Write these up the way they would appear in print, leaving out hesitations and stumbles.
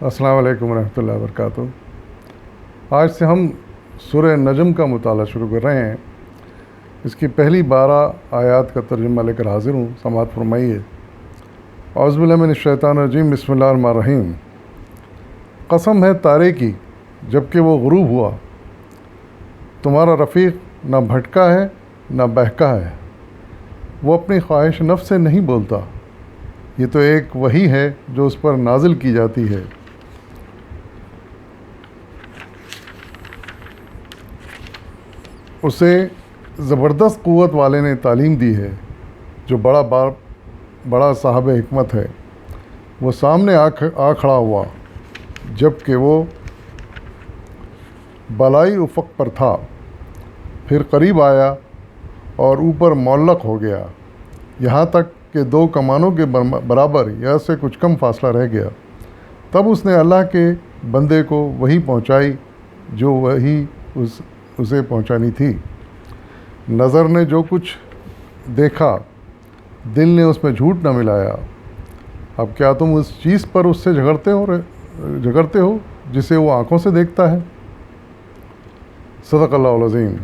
السلام علیکم ورحمۃ اللہ وبرکاتہ۔ آج سے ہم سورہ نجم کا مطالعہ شروع کر رہے ہیں۔ اس کی پہلی 12 آیات کا ترجمہ لے کر حاضر ہوں، سماعت فرمائیے۔ اعوذ باللہ من الشیطان الرجیم، بسم اللہ الرحمن الرحیم۔ قسم ہے تارے کی جب کہ وہ غروب ہوا، تمہارا رفیق نہ بھٹکا ہے نہ بہکا ہے، وہ اپنی خواہش نفس سے نہیں بولتا، یہ تو ایک وحی ہے جو اس پر نازل کی جاتی ہے۔ اسے زبردست قوت والے نے تعلیم دی ہے جو بڑا صاحب حکمت ہے۔ وہ سامنے آ کھڑا ہوا جب کہ وہ بالائی افق پر تھا، پھر قریب آیا اور اوپر معلق ہو گیا، یہاں تک کہ 2 کمانوں کے برابر یا سے کچھ کم فاصلہ رہ گیا۔ تب اس نے اللہ کے بندے کو وحی پہنچائی جو وحی اسے پہنچانی تھی۔ نظر نے جو کچھ دیکھا، دل نے اس میں جھوٹ نہ ملایا۔ اب کیا تم اس چیز پر اس سے جھگڑتے ہو جسے وہ آنکھوں سے دیکھتا ہے؟ صدق اللہ العظیم۔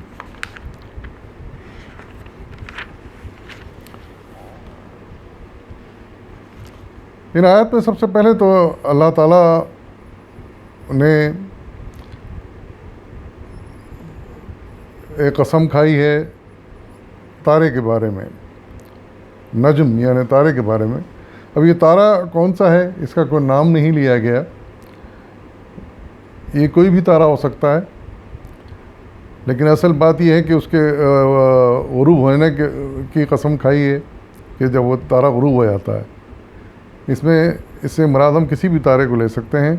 ان آیت میں سب سے پہلے تو اللہ تعالیٰ نے ایک قسم کھائی ہے تارے کے بارے میں، نجم یعنی تارے کے بارے میں۔ اب یہ تارا کون سا ہے، اس کا کوئی نام نہیں لیا گیا، یہ کوئی بھی تارا ہو سکتا ہے، لیکن اصل بات یہ ہے کہ اس کے غروب ہونے کی قسم کھائی ہے کہ جب وہ تارا غروب ہو جاتا ہے۔ اس سے مراد ہم کسی بھی تارے کو لے سکتے ہیں۔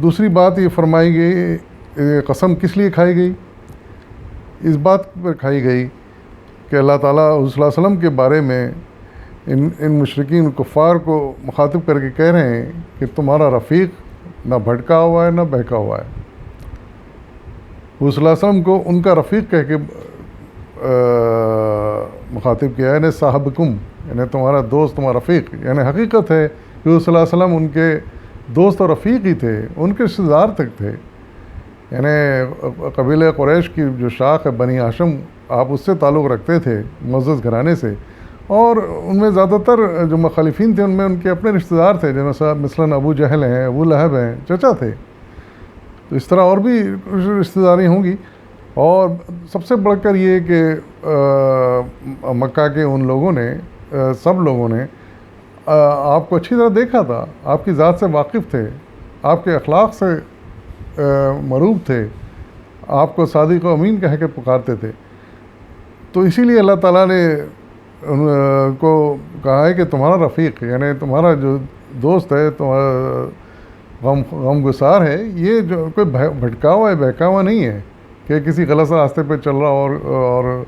دوسری بات یہ فرمائی گئی، قسم کس لیے کھائی گئی؟ اس بات پر کھائی گئی کہ اللہ تعالیٰ صلی اللہ علیہ وسلم کے بارے میں ان مشرکین کفار کو مخاطب کر کے کہہ رہے ہیں کہ تمہارا رفیق نہ بھٹکا ہوا ہے نہ بہکا ہوا ہے۔ وہ صلی اللہ علیہ وسلم کو ان کا رفیق کہہ کے مخاطب کیا ہے، یعنی صاحبکم، یعنی تمہارا دوست، تمہارا رفیق۔ یعنی حقیقت ہے کہ وہ صلی اللہ علیہ وسلم ان کے دوست اور رفیق ہی تھے، ان کے رشتہ دار تک تھے۔ یعنی قبیلہ قریش کی جو شاخ ہے بنی ہاشم، آپ اس سے تعلق رکھتے تھے، معزز گھرانے سے، اور ان میں زیادہ تر جو مخالفین تھے ان میں ان کے اپنے رشتہ دار تھے، مثلاً ابو جہل ہیں، ابو لہب ہیں، چچا تھے۔ تو اس طرح اور بھی رشتہ داری ہوں گی۔ اور سب سے بڑھ کر یہ کہ مکہ کے ان لوگوں نے، سب لوگوں نے آپ کو اچھی طرح دیکھا تھا، آپ کی ذات سے واقف تھے، آپ کے اخلاق سے مروب تھے، آپ کو صادق و امین کہہ کے پکارتے تھے۔ تو اسی لیے اللہ تعالیٰ نے ان کو کہا ہے کہ تمہارا رفیق، یعنی تمہارا جو دوست ہے، تمہارا غم گسار ہے، یہ جو کوئی بھٹکا ہوا ہے، بہکا ہوا نہیں ہے کہ کسی غلط راستے پہ چل رہا اور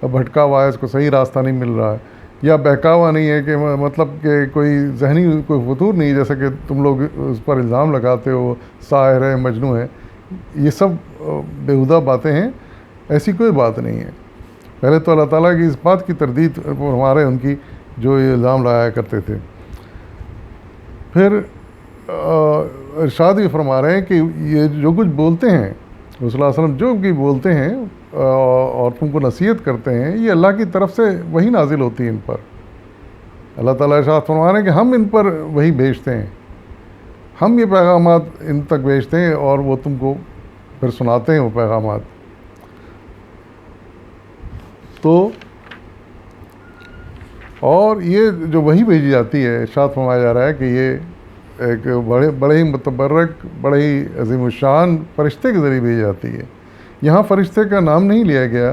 بھٹکا ہوا ہے، اس کو صحیح راستہ نہیں مل رہا ہے، یا بہکا ہوا نہیں ہے کہ مطلب کہ کوئی ذہنی کوئی فطور نہیں، جیسا کہ تم لوگ اس پر الزام لگاتے ہو، ساحر ہے، مجنون ہے۔ یہ سب بیہودہ باتیں ہیں، ایسی کوئی بات نہیں ہے۔ پہلے تو اللہ تعالیٰ کی اس بات کی تردید ہمارے ان کی جو یہ الزام لگایا کرتے تھے۔ پھر ارشاد یہ فرما رہے ہیں کہ یہ جو کچھ بولتے ہیں، صلی اللہ علیہ وسلم جو بھی بولتے ہیں اور تم کو نصیحت کرتے ہیں، یہ اللہ کی طرف سے وہی نازل ہوتی ہے ان پر۔ اللہ تعالیٰ ارشاد فرما رہے ہیں کہ ہم ان پر وہی بھیجتے ہیں، ہم یہ پیغامات ان تک بھیجتے ہیں اور وہ تم کو پھر سناتے ہیں وہ پیغامات۔ تو اور یہ جو وہی بھیجی جاتی ہے، ارشاد فرمایا جا رہا ہے کہ یہ ایک بڑے ہی متبرک، بڑے ہی عظیم الشان فرشتے کے ذریعے بھیجی جاتی ہے۔ یہاں فرشتے کا نام نہیں لیا گیا،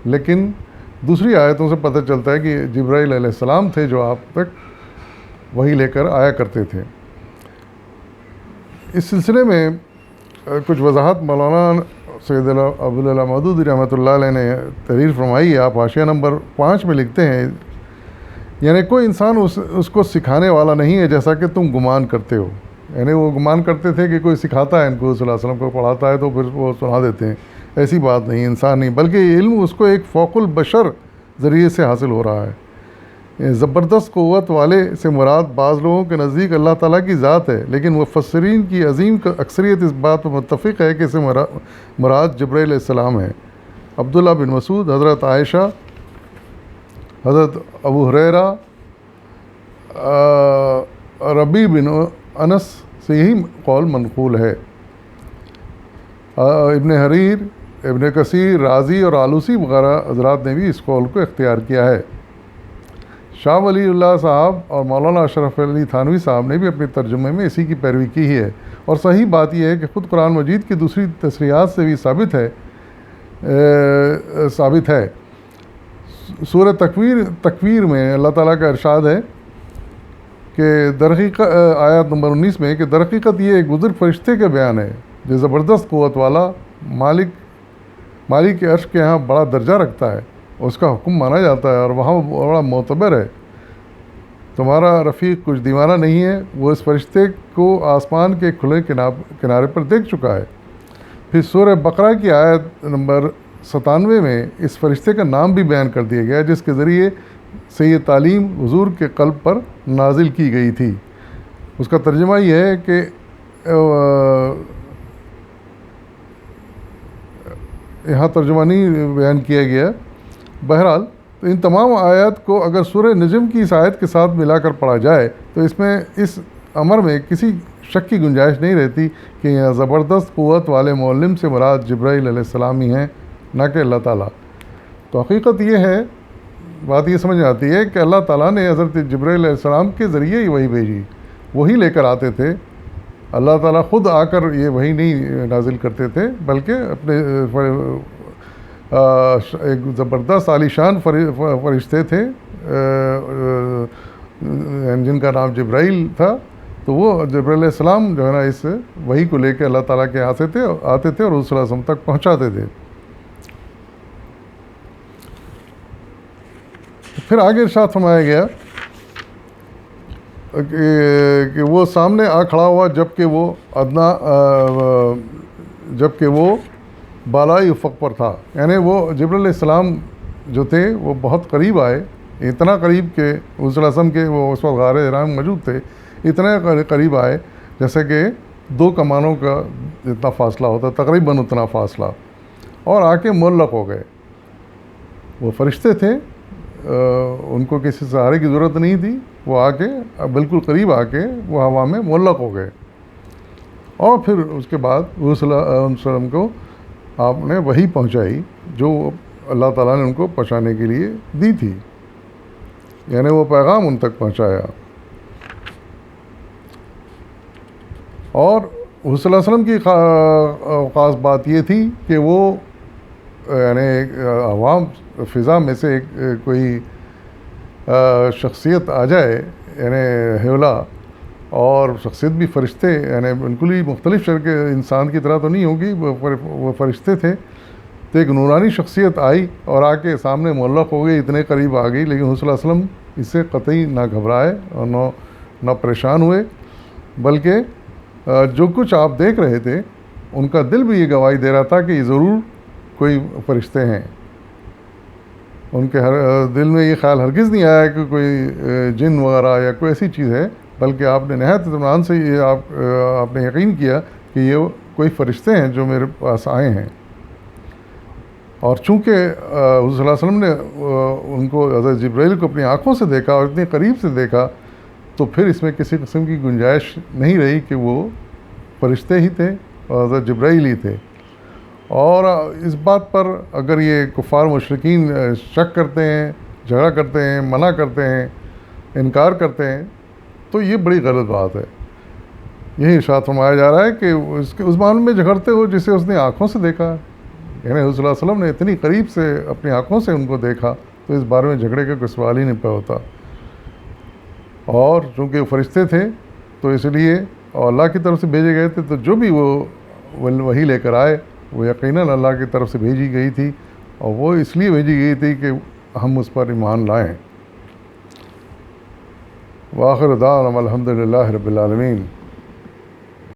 لیکن دوسری آیتوں سے پتہ چلتا ہے کہ جبرائیل علیہ السلام تھے جو آپ تک وہی لے کر آیا کرتے تھے۔ اس سلسلے میں کچھ وضاحت مولانا سید عبداللہ مودودی رحمۃ اللہ علیہ نے تحریر فرمائی ہے۔ آپ حاشیہ نمبر 5 میں لکھتے ہیں، یعنی کوئی انسان اس کو سکھانے والا نہیں ہے جیسا کہ تم گمان کرتے ہو۔ یعنی وہ گمان کرتے تھے کہ کوئی سکھاتا ہے ان کو، صلی اللہ علیہ وسلم کو پڑھاتا ہے تو پھر وہ سنا دیتے ہیں۔ ایسی بات نہیں، انسان نہیں، بلکہ یہ علم اس کو ایک فوق البشر ذریعے سے حاصل ہو رہا ہے۔ زبردست قوت والے سے مراد بعض لوگوں کے نزدیک اللہ تعالیٰ کی ذات ہے، لیکن مفسرین کی عظیم اکثریت اس بات پر متفق ہے کہ اسے مراد جبرائیل علیہ السلام ہے۔ عبداللہ بن مسعود، حضرت عائشہ، حضرت ابو ہریرہ، ربیع بن انس سے یہی قول منقول ہے۔ ابن حریر، ابن کثیر، رازی اور آلوسی وغیرہ حضرات نے بھی اس قول کو اختیار کیا ہے۔ شاہ ولی اللہ صاحب اور مولانا اشرف علی تھانوی صاحب نے بھی اپنے ترجمے میں اسی کی پیروی کی ہے، اور صحیح بات یہ ہے کہ خود قرآن مجید کی دوسری تصریحات سے بھی ثابت ہے۔ سورہ تکویر میں اللہ تعالیٰ کا ارشاد ہے کہ درحقیقت، آیت نمبر 19 میں، کہ درحقیقت یہ ایک بزرگ فرشتے کا بیان ہے جو زبردست قوت والا مالک کے عرش کے ہاں بڑا درجہ رکھتا ہے، اس کا حکم مانا جاتا ہے اور وہاں بڑا معتبر ہے۔ تمہارا رفیق کچھ دیوانہ نہیں ہے، وہ اس فرشتے کو آسمان کے کھلے کنارے پر دیکھ چکا ہے۔ پھر سورہ بقرہ کی آیت نمبر 97 میں اس فرشتے کا نام بھی بیان کر دیا گیا، جس کے ذریعے سے یہ تعلیم حضور کے قلب پر نازل کی گئی تھی۔ اس کا ترجمہ یہ ہے کہ یہاں ترجمہ نہیں بیان کیا گیا۔ بہرحال تو ان تمام آیات کو اگر سورہ نجم کی اس آیت کے ساتھ ملا کر پڑھا جائے تو اس میں اس امر میں کسی شک کی گنجائش نہیں رہتی کہ یہ زبردست قوت والے معلم سے مراد جبرائیل علیہ السلام ہی ہیں، نہ کہ اللہ تعالیٰ۔ تو حقیقت یہ ہے، بات یہ سمجھ آتی ہے کہ اللہ تعالیٰ نے حضرت جبرائیل علیہ السلام کے ذریعے ہی وحی بھیجی، وہی لے کر آتے تھے۔ اللہ تعالیٰ خود آ کر یہ وحی نہیں نازل کرتے تھے، بلکہ اپنے ایک زبردست عالی شان فرشتے تھے جن کا نام جبرائیل تھا، تو وہ جبرائیل علیہ السلام جو ہے نا اس وحی کو لے کے اللہ تعالیٰ کے آتے تھے اور رسول صلی اللہ علیہ وسلم تک پہنچاتے تھے۔ پھر آگے ارشاد فرمایا گیا کہ وہ سامنے آ کھڑا ہوا جبکہ وہ بالائی افق پر تھا، یعنی وہ جبرائیل علیہ السلام جو تھے وہ بہت قریب آئے، اتنا قریب کہ حضور صلی اللہ علیہ وسلم کے وہ اس وقت غار حرا میں موجود تھے، اتنے قریب آئے جیسے کہ 2 کمانوں کا جتنا فاصلہ ہوتا، تقریباً اتنا فاصلہ، اور آ کے معلق ہو گئے۔ وہ فرشتے تھے، ان کو کسی سہارے کی ضرورت نہیں تھی، وہ آ کے بالکل قریب آ کے وہ ہوا میں معلق ہو گئے۔ اور پھر اس کے بعد حضور صلی اللہ علیہ وسلم کو آپ نے وحی پہنچائی جو اللہ تعالیٰ نے ان کو پہنچانے کے لیے دی تھی، یعنی وہ پیغام ان تک پہنچایا۔ اور حضور صلی اللہ علیہ وسلم کی خاص بات یہ تھی کہ وہ یعنی عوام فضا میں سے کوئی شخصیت آ جائے، یعنی حیولہ، اور شخصیت بھی فرشتے، یعنی بالکل ہی مختلف شکل کے انسان کی طرح تو نہیں ہوگی، وہ فرشتے تھے، تو ایک نورانی شخصیت آئی اور آ کے سامنے معلق ہو گئی، اتنے قریب آ گئی، لیکن حضور صلی اللہ علیہ وسلم اس سے قطعی نہ گھبرائے اور نہ پریشان ہوئے، بلکہ جو کچھ آپ دیکھ رہے تھے ان کا دل بھی یہ گواہی دے رہا تھا کہ یہ ضرور کوئی فرشتے ہیں۔ ان کے دل میں یہ خیال ہرگز نہیں آیا کہ کوئی جن وغیرہ یا کوئی ایسی چیز ہے، بلکہ آپ نے نہایت اطمینان سے یہ آپ نے یقین کیا کہ یہ کوئی فرشتے ہیں جو میرے پاس آئے ہیں۔ اور چونکہ حضور صلی اللہ علیہ وسلم نے ان کو، حضرت جبرائیل کو اپنی آنکھوں سے دیکھا اور اتنی قریب سے دیکھا، تو پھر اس میں کسی قسم کی گنجائش نہیں رہی کہ وہ فرشتے ہی تھے اور حضرت جبرائیل ہی تھے۔ اور اس بات پر اگر یہ کفار مشرکین شک کرتے ہیں، جھگڑا کرتے ہیں، منع کرتے ہیں، انکار کرتے ہیں، تو یہ بڑی غلط بات ہے۔ یہی ارشاد فرمایا جا رہا ہے کہ اس معاملے میں جھگڑتے ہو جسے اس نے آنکھوں سے دیکھا، یعنی حضور صلی اللہ علیہ وسلم نے اتنی قریب سے اپنی آنکھوں سے ان کو دیکھا، تو اس بارے میں جھگڑے کا کوئی سوال ہی نہیں پہ ہوتا۔ اور چونکہ وہ فرشتے تھے تو اس لیے اور اللہ کی طرف سے بھیجے گئے تھے، تو جو بھی وہ وحی لے کر آئے وہ یقیناً اللہ کی طرف سے بھیجی گئی تھی، اور وہ اس لیے بھیجی گئی تھی کہ ہم اس پر ایمان لائیں۔ وآخر دعوانا الحمد للہ رب العالمین۔